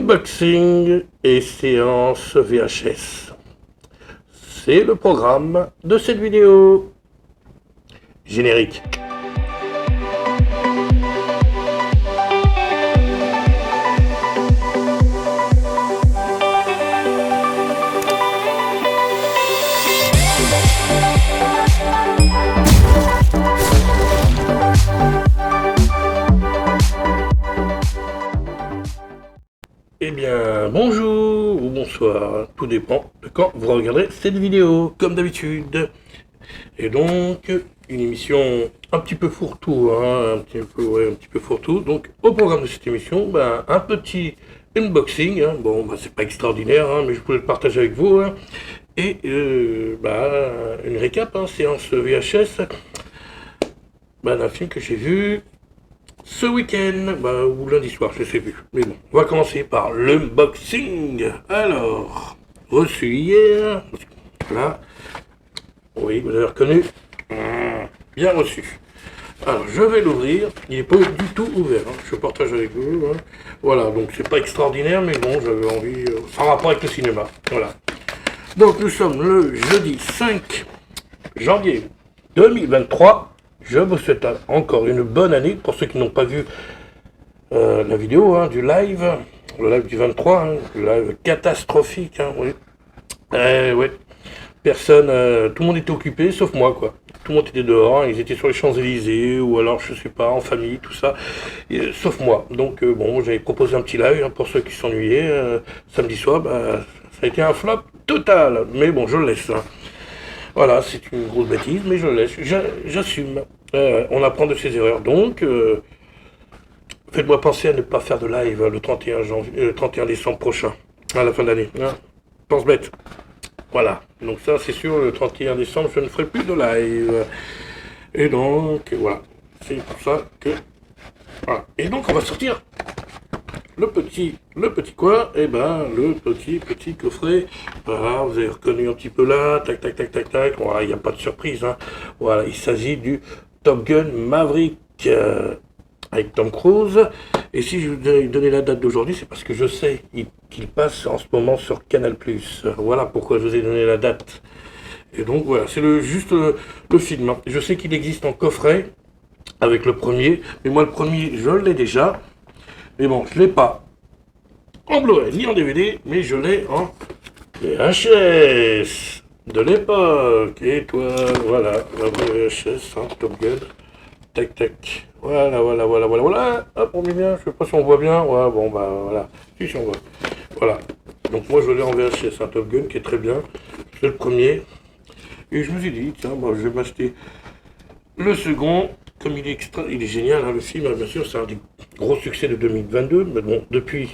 Unboxing et séance VHS. C'est le programme de cette vidéo. Générique. Eh bien, bonjour ou bonsoir, tout dépend de quand vous regarderez cette vidéo, comme d'habitude. Et donc, une émission un petit peu fourre-tout, un petit peu fourre-tout. Donc, au programme de cette émission, un petit unboxing. Bon, c'est pas extraordinaire, mais je voulais le partager avec vous. Et une récap, séance VHS, d'un film que j'ai vu ce week-end, ou lundi soir, je sais plus. Mais bon, on va commencer par l'unboxing. Alors, reçu hier. Là. Oui, vous avez reconnu. Bien reçu. Alors, je vais l'ouvrir. Il n'est pas du tout ouvert. Je partage avec vous. Voilà, donc c'est pas extraordinaire, mais bon, j'avais envie. Sans rapport avec le cinéma. Voilà. Donc, nous sommes le jeudi 5 janvier 2023. Je vous souhaite encore une bonne année pour ceux qui n'ont pas vu la vidéo du live, le live du 23, le live catastrophique, oui. Ouais. Personne, tout le monde était occupé sauf moi, quoi. Tout le monde était dehors, ils étaient sur les Champs-Élysées ou alors je sais pas, en famille, tout ça, sauf moi. Donc bon, j'avais proposé un petit live pour ceux qui s'ennuyaient samedi soir. Ça a été un flop total, mais bon, je le laisse. Voilà, c'est une grosse bêtise, mais je le laisse, j'assume. On apprend de ses erreurs, donc faites-moi penser à ne pas faire de live le 31 décembre prochain, à la fin de l'année. Pense bête. Voilà, donc ça c'est sûr, le 31 décembre, je ne ferai plus de live. Et donc, voilà, c'est pour ça que... Voilà, et donc on va sortir le petit quoi? Le petit coffret. Voilà, vous avez reconnu un petit peu là, tac. Voilà, il n'y a pas de surprise. Voilà, il s'agit du Top Gun Maverick avec Tom Cruise. Et si je vous ai donné la date d'aujourd'hui, c'est parce que je sais qu'il passe en ce moment sur Canal+. Voilà pourquoi je vous ai donné la date. Et donc voilà, c'est juste le film. Je sais qu'il existe en coffret avec le premier, mais moi le premier, je l'ai déjà. Mais bon, je l'ai pas en Blu-ray ni en DVD, mais je l'ai en VHS de l'époque. Et toi, voilà, la vraie VHS, Top Gun. Tac. Voilà. Hop, on met bien, je sais pas si on voit bien. Ouais, bon, voilà. Si on voit. Voilà. Donc moi, je l'ai en VHS, Top Gun, qui est très bien. C'est le premier. Et je me suis dit, tiens, je vais m'acheter le second. Comme il est génial, le film, bien sûr, c'est un des gros succès de 2022, mais bon, depuis,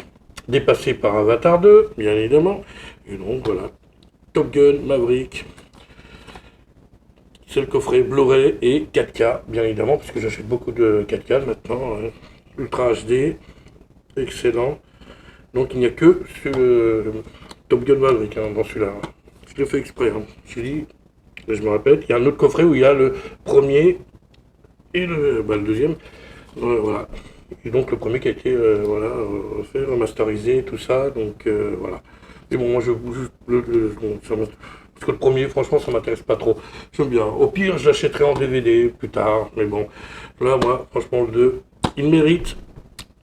dépassé par Avatar 2, bien évidemment. Et donc, voilà. Top Gun, Maverick. C'est le coffret Blu-ray et 4K, bien évidemment, parce que j'achète beaucoup de 4K maintenant. Ultra HD, excellent. Donc il n'y a que ce Top Gun Maverick dans celui-là. Je l'ai fait exprès. J'ai dit, je me répète, il y a un autre coffret où il y a le premier et le deuxième. Voilà. Et donc le premier qui a été refait, remasterisé, tout ça. Donc voilà. Et bon, moi parce que le premier, franchement, ça m'intéresse pas trop. J'aime bien. Au pire, je l'achèterai en DVD plus tard. Mais bon, là, moi, franchement, le 2, il mérite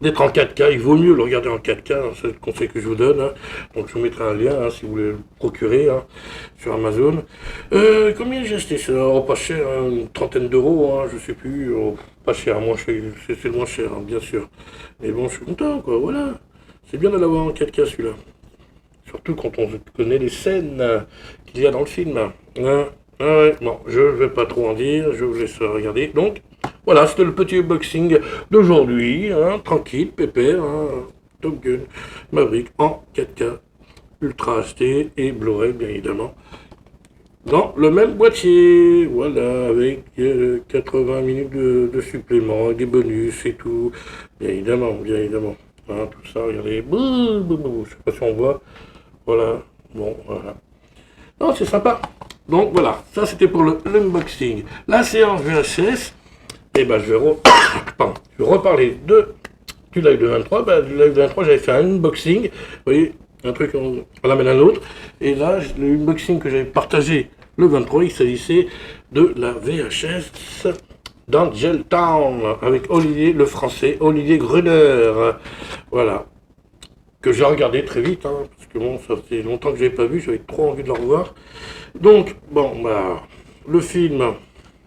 d'être en 4K. Il vaut mieux le regarder en 4K. C'est le conseil que je vous donne. Donc, je vous mettrai un lien si vous voulez le procurer sur Amazon. Combien j'ai acheté ça? Pas cher, une trentaine d'euros. Je sais plus. Pas cher, c'est le moins cher, bien sûr. Mais bon, je suis content, quoi. Voilà. C'est bien de l'avoir en 4K, celui-là. Surtout quand on connaît les scènes qu'il y a dans le film. Ouais. Bon, je ne vais pas trop en dire, je vous laisse regarder. Donc, voilà, c'était le petit unboxing d'aujourd'hui. Tranquille, pépère. Top Gun Maverick en 4K, Ultra HD et Blu-ray, bien évidemment. Dans le même boîtier, voilà, avec 80 minutes de supplément, des bonus et tout. Bien évidemment. Tout ça, regardez. Je sais pas si on voit. Voilà, bon, voilà. Non, c'est sympa. Donc voilà, ça c'était pour l'unboxing. La séance VHS, je vais reparler de du live de 23, bah, du live de 23, j'avais fait un unboxing, vous voyez, un truc, on amène un autre, et là, le unboxing que j'avais partagé le 23, il s'agissait de la VHS d'Angel Town, avec Olivier, le français, Olivier Gruner, voilà, que j'ai regardé très vite, hein, parce que bon, ça fait longtemps que je n'avais pas vu, j'avais trop envie de le revoir. Donc, bon, bah, le film,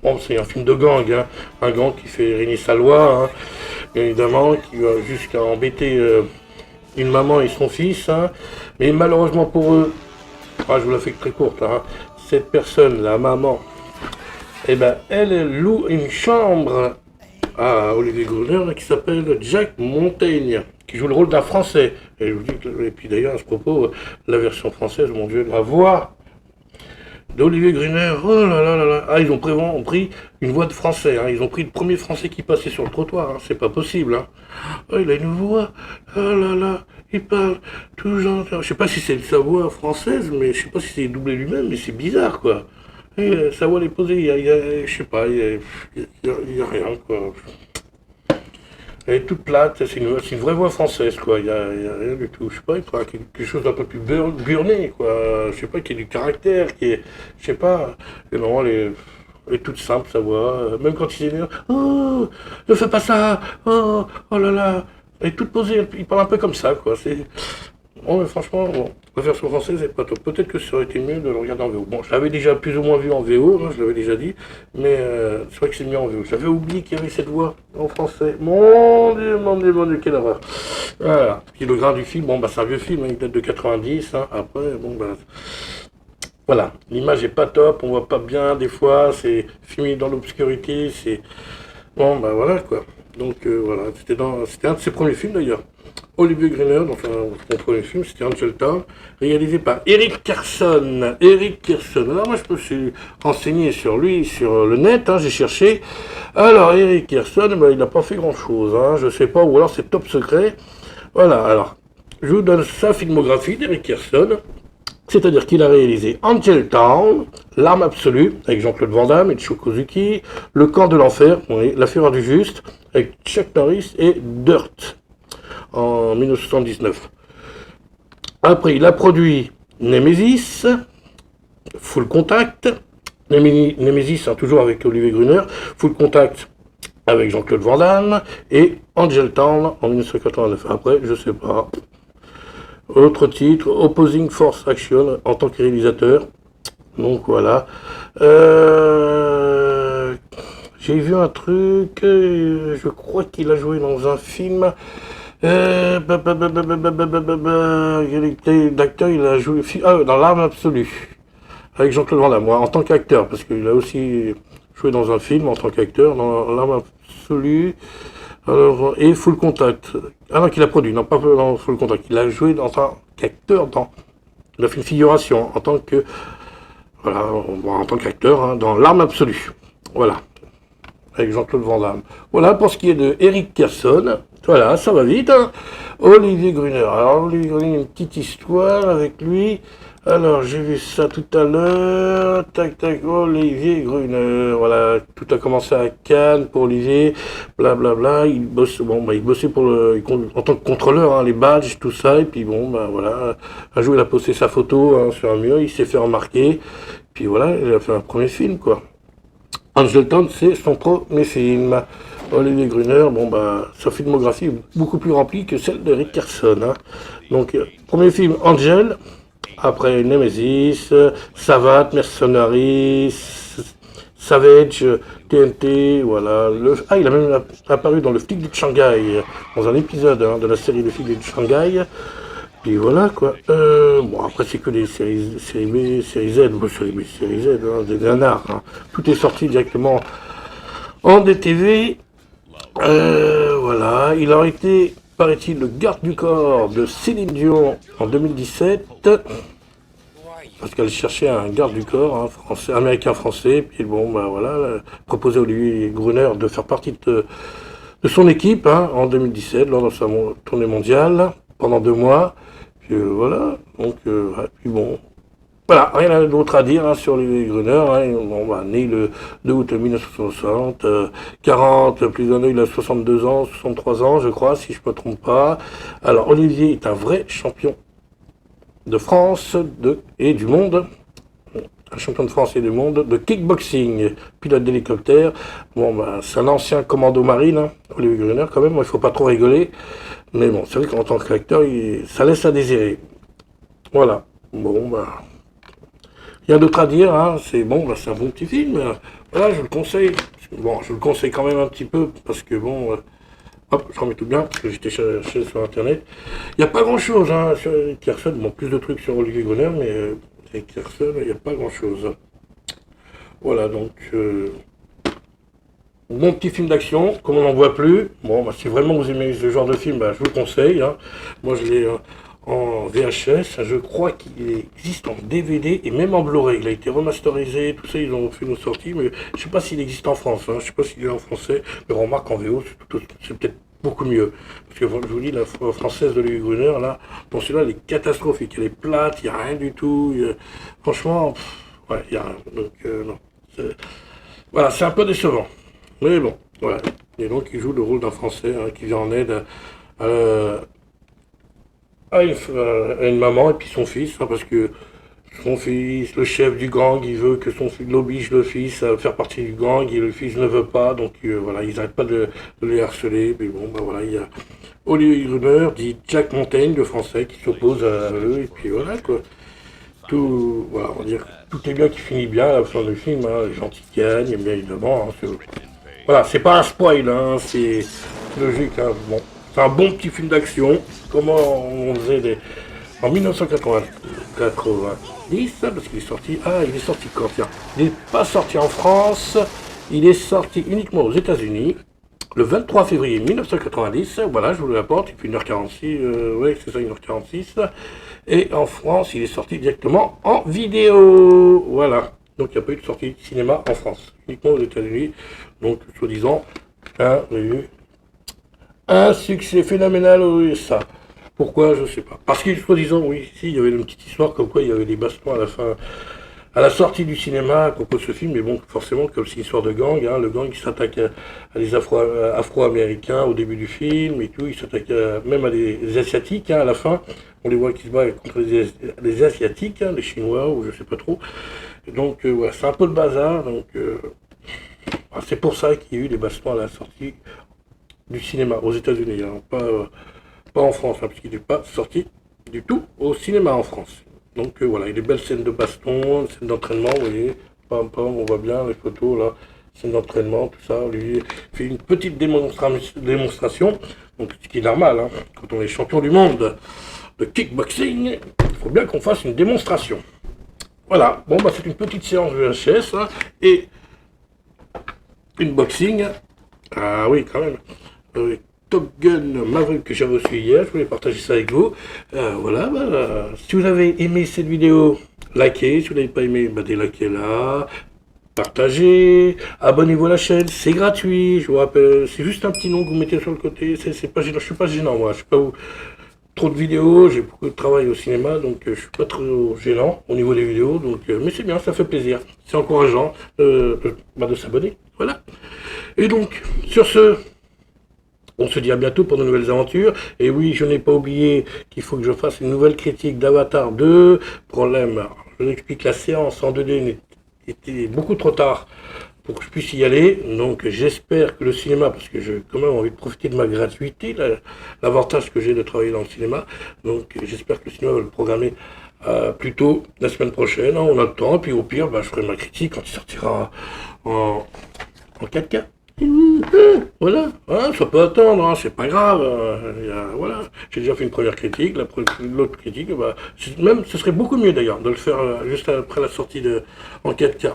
bon, c'est un film de gang, hein, un gang qui fait régner sa loi, hein, bien évidemment, qui va jusqu'à embêter une maman et son fils, hein, mais malheureusement pour eux, je vous la fais très courte, hein, cette personne, la maman, eh ben, elle loue une chambre à Olivier Gruner qui s'appelle Jack Montaigne, qui joue le rôle d'un Français. Et je vous dis et puis d'ailleurs à ce propos, la version française, mon Dieu, la voix d'Olivier Gruner, oh là là là là, ah ils ont pris une voix de Français, hein. Ils ont pris le premier Français qui passait sur le trottoir, hein. C'est pas possible, hein. Oh, il a une voix, oh là là, il parle tout genre, je sais pas si c'est sa voix française, mais je sais pas si c'est doublé lui-même, mais c'est bizarre quoi. Et, sa voix elle est posée, je sais pas, il y a rien quoi. Elle est toute plate, c'est une vraie voix française, quoi. Il y a rien du tout. Je sais pas, il faudra quelque chose d'un peu plus burné, quoi. Je sais pas, qui ait du caractère, qui est. Je sais pas. Et non, elle est toute simple, sa voix. Même quand il s'énerve. Oh, ne fais pas ça. Oh, oh là là. Elle est toute posée, il parle un peu comme ça, quoi. C'est. Bon, mais franchement, bon, la version française est pas top. Peut-être que ça aurait été mieux de le regarder en VO. Bon, je l'avais déjà plus ou moins vu en VO, hein, je l'avais déjà dit, mais c'est vrai que c'est mieux en VO. J'avais oublié qu'il y avait cette voix en français. Mon Dieu, mon Dieu, mon Dieu, quelle horreur. Voilà. Puis le grain du film, bon, bah, c'est un vieux film, hein, il date de 90, hein. Après, bon, bah. Voilà, l'image est pas top, on voit pas bien des fois, c'est filmé dans l'obscurité, c'est. Bon, bah voilà, quoi. Donc, voilà, c'était un de ses premiers films d'ailleurs. Olivier Gruner, donc son premier film, c'était Angel Town, réalisé par Eric Carson. Eric Carson. Alors moi je me suis renseigné sur lui, sur le net, hein, j'ai cherché. Alors Eric Carson, ben, il n'a pas fait grand chose, hein, je sais pas, ou alors c'est top secret. Voilà, alors, je vous donne sa filmographie d'Eric Carson. C'est-à-dire qu'il a réalisé Angel Town, L'arme absolue, avec Jean-Claude Van Damme et Cho Kosuki, Le camp de l'enfer, oui, La fureur du juste, avec Chuck Norris et Dirt, en 1979. Après, il a produit Nemesis, Full Contact, Nemesis, hein, toujours avec Olivier Gruner, Full Contact avec Jean-Claude Van Damme, et Angel Town en 1989. Après, je sais pas. Autre titre, Opposing Force Action en tant que réalisateur. Donc voilà. J'ai vu un truc, je crois qu'il a joué dans un film. D'acteur, il a joué dans L'Arme absolue avec Jean-Claude Van Damme, en tant qu'acteur, parce qu'il a aussi joué dans un film en tant qu'acteur dans L'Arme absolue. Alors, et Full Contact. Ah non, qu'il a produit, non pas dans Full Contact. Il a joué en tant qu'acteur dans. Il a fait une figuration en tant que. Voilà, en tant qu'acteur, hein, dans L'Arme absolue. Voilà. Avec Jean-Claude Van Damme. Voilà pour ce qui est de Eric Carson. Voilà, ça va vite, hein. Olivier Gruner. Alors, Olivier Gruner, une petite histoire avec lui. Alors, j'ai vu ça tout à l'heure. Tac, tac, Olivier Gruner. Voilà, tout a commencé à Cannes pour Olivier. Blablabla. Il bosse, bon, bah, il bossait en tant que contrôleur, hein, les badges, tout ça. Et puis, bon, bah, voilà. Un jour, il a posté sa photo, hein, sur un mur. Il s'est fait remarquer. Puis, voilà, il a fait un premier film, quoi. Angel Town, c'est son premier film. Olivier Gruner, bon bah, sa filmographie est beaucoup plus remplie que celle d'Eric Carson, hein. Donc, premier film Angel, après Nemesis, Savate, Mercenaries, Savage, TNT, voilà. Il a même apparu dans Le Flic de Shanghai, dans un épisode, hein, de la série Le Flic de Shanghai. Puis voilà quoi. Bon après c'est que des séries B, séries Z, séries B, séries Z, hein, des nanars, hein. Tout est sorti directement en DTV. Voilà, il a été, paraît-il, le garde du corps de Céline Dion en 2017. Parce qu'elle cherchait un garde du corps, hein, français, américain-français. Puis bon, ben voilà, proposé à Olivier Gruner de faire partie de son équipe, hein, en 2017, lors de sa tournée mondiale, pendant 2 mois. Puis voilà, donc, puis bon, Voilà, rien d'autre à dire hein, sur les Gruner. Hein. Bon, bah, né le 2 août 1960, 40 plus un an, il a 62 ans, 63 ans, je crois, si je ne me trompe pas. Alors, Olivier est un vrai champion de France et du monde. Un champion de France et du monde de kickboxing, pilote d'hélicoptère. Bon, bah, c'est un ancien commando marine, hein, Olivier Gruner, quand même. Il ne faut pas trop rigoler. Mais bon, c'est vrai qu'en tant qu'acteur, ça laisse à désirer. Voilà. Bon, bah. Rien d'autre à dire, hein. C'est bon, bah, c'est un bon petit film. Voilà, je le conseille. Bon, je le conseille quand même un petit peu parce que bon, hop, je remets tout bien parce que j'étais cherché sur internet. Il n'y a pas grand chose, hein, sur Carson. Bon, plus de trucs sur Olivier Gruner, mais avec Carson, il n'y a pas grand chose. Voilà, donc bon petit film d'action, comme on n'en voit plus. Bon, bah, si vraiment vous aimez ce genre de film, bah, je vous le conseille. Hein. Moi, je l'ai en VHS. Je crois qu'il existe en DVD et même en Blu-ray. Il a été remasterisé, tout ça, ils ont fait nos sorties, mais je sais pas s'il existe en France. Hein. Je sais pas s'il est en français, mais remarque en VO, c'est peut-être beaucoup mieux. Parce que je vous dis, la française de Louis Gruner, là, bon, celui-là, elle est catastrophique. Elle est plate, il n'y a rien du tout. Franchement, ouais, il n'y a rien. Donc, non. Voilà, c'est un peu décevant. Mais bon, voilà. Et donc, il joue le rôle d'un Français hein, qui vient en aide à, à une maman et puis son fils, hein, parce que son fils, le chef du gang, il veut que son fils, il oblige le fils à faire partie du gang et le fils ne veut pas, donc voilà, ils n'arrêtent pas de les harceler. Mais bon, ben voilà, il y a Olivier Gruner, dit Jack Montaigne, le Français, qui s'oppose à eux, et puis voilà quoi. Tout, voilà, on va dire, tout est bien qui finit bien à la fin du film, hein, les gentils gagnent, bien évidemment. Hein, voilà, c'est pas un spoil, hein, c'est logique. Hein, bon. C'est un bon petit film d'action, comment on faisait en 1990, parce qu'il est sorti. Ah, il est sorti quand tiens. Il n'est pas sorti en France, il est sorti uniquement aux États-Unis. Le 23 février 1990, voilà, je vous le rapporte, il fait 1h46, ouais, c'est ça, 1h46. Et en France, il est sorti directement en vidéo. Voilà. Donc il n'y a pas eu de sortie de cinéma en France, uniquement aux États-Unis. Donc, soi-disant, un succès phénoménal aux USA. Pourquoi, je ne sais pas. Parce que, soi-disant, oui, si, il y avait une petite histoire comme quoi il y avait des bastons à la fin, à la sortie du cinéma à propos de ce film, mais bon, forcément, comme c'est une histoire de gang, hein, le gang qui s'attaque à des Afro-Américains au début du film et tout, il s'attaque même à des Asiatiques hein, à la fin. On les voit qui se battent contre les Asiatiques, hein, les Chinois ou je sais pas trop. Donc, voilà, c'est un peu le bazar. Donc, c'est pour ça qu'il y a eu des bastons à la sortie du cinéma aux États-Unis, hein, pas en France, hein, puisqu'il n'est pas sorti du tout au cinéma en France. Donc voilà, il y a des belles scènes de baston, scènes d'entraînement, vous voyez, pam pam, on voit bien les photos là, scènes d'entraînement, tout ça. Olivier fait une petite démonstration, donc ce qui est normal, hein, quand on est champion du monde de kickboxing, il faut bien qu'on fasse une démonstration. Voilà, bon bah c'est une petite séance VHS hein, et une boxing. Ah oui, quand même. Top Gun Maverick que j'ai reçu hier, je voulais partager ça avec vous. Voilà, bah, si vous avez aimé cette vidéo, likez. Si vous n'avez pas aimé, bah, délikez-la. Partagez, abonnez-vous à la chaîne, c'est gratuit. Je vous rappelle, c'est juste un petit nom que vous mettez sur le côté. C'est pas gênant, je suis pas gênant, moi. Je suis pas trop de vidéos, j'ai beaucoup de travail au cinéma, donc je suis pas trop gênant au niveau des vidéos. Donc, mais c'est bien, ça fait plaisir. C'est encourageant de s'abonner. Voilà. Et donc, sur ce. On se dit à bientôt pour de nouvelles aventures. Et oui, je n'ai pas oublié qu'il faut que je fasse une nouvelle critique d'Avatar 2. Problème, je vous explique, la séance en 2D était beaucoup trop tard pour que je puisse y aller. Donc j'espère que le cinéma, parce que j'ai quand même envie de profiter de ma gratuité, l'avantage que j'ai de travailler dans le cinéma. Donc j'espère que le cinéma va le programmer plus tôt la semaine prochaine. On a le temps. Et puis au pire, je ferai ma critique quand il sortira en 4K. Voilà, hein, ça peut attendre, hein, c'est pas grave. Voilà, j'ai déjà fait une première critique, l'autre critique, même ce serait beaucoup mieux d'ailleurs de le faire juste après la sortie en 4K.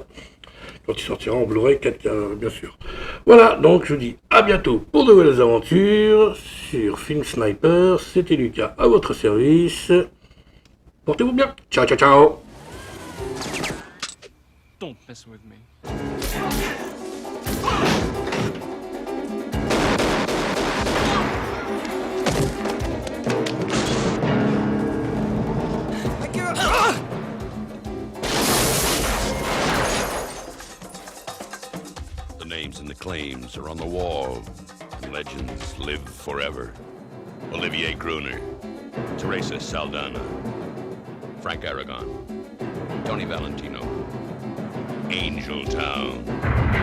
Quand il sortira en Blu-ray 4K, bien sûr. Voilà, donc je vous dis à bientôt pour de nouvelles aventures sur Film Sniper. C'était Lucas à votre service. Portez-vous bien. Ciao, ciao, ciao. Don't mess with me. claims are on the wall, and legends live forever. Olivier Gruner, Teresa Saldana, Frank Aragon, Tony Valentino, Angel Town.